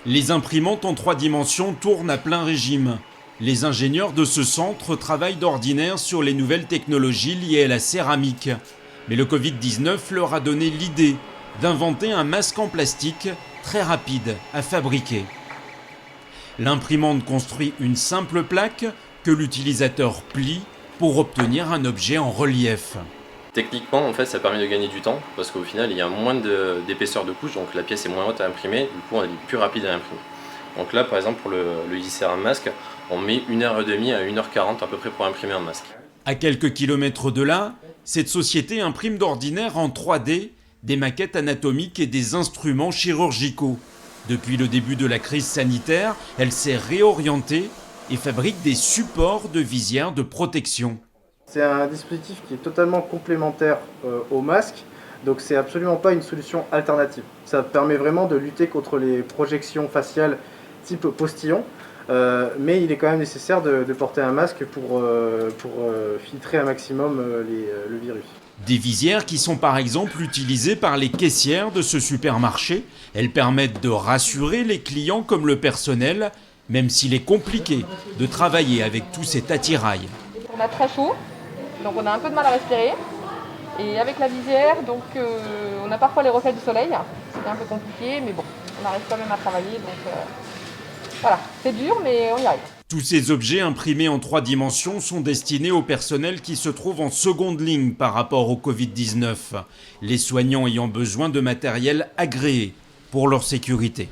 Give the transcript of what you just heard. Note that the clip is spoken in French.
Les imprimantes en 3 dimensions tournent à plein régime. Les ingénieurs de ce centre travaillent d'ordinaire sur les nouvelles technologies liées à la céramique. Mais le Covid-19 leur a donné l'idée d'inventer un masque en plastique très rapide à fabriquer. L'imprimante construit une simple plaque que l'utilisateur plie pour obtenir un objet en relief. Techniquement, en fait, ça permet de gagner du temps parce qu'au final, il y a moins d'épaisseur de couche, donc la pièce est moins haute à imprimer, du coup, elle est plus rapide à imprimer. Donc là, par exemple, pour le ICERAM masque, on met 1h30 à 1h40 à peu près pour imprimer un masque. À quelques kilomètres de là, cette société imprime d'ordinaire en 3D des maquettes anatomiques et des instruments chirurgicaux. Depuis le début de la crise sanitaire, elle s'est réorientée et fabrique des supports de visière de protection. C'est un dispositif qui est totalement complémentaire au masque, donc c'est absolument pas une solution alternative. Ça permet vraiment de lutter contre les projections faciales type postillon, mais il est quand même nécessaire de porter un masque pour filtrer un maximum le virus. Des visières qui sont par exemple utilisées par les caissières de ce supermarché. Elles permettent de rassurer les clients comme le personnel, même s'il est compliqué de travailler avec tout cet attirail. On a très chaud, donc on a un peu de mal à respirer. Et avec la visière, donc on a parfois les reflets du soleil. C'est un peu compliqué, mais bon, on arrive quand même à travailler. Donc voilà, c'est dur, mais on y arrive. Tous ces objets imprimés en 3 dimensions sont destinés au personnel qui se trouve en seconde ligne par rapport au Covid-19, les soignants ayant besoin de matériel agréé pour leur sécurité.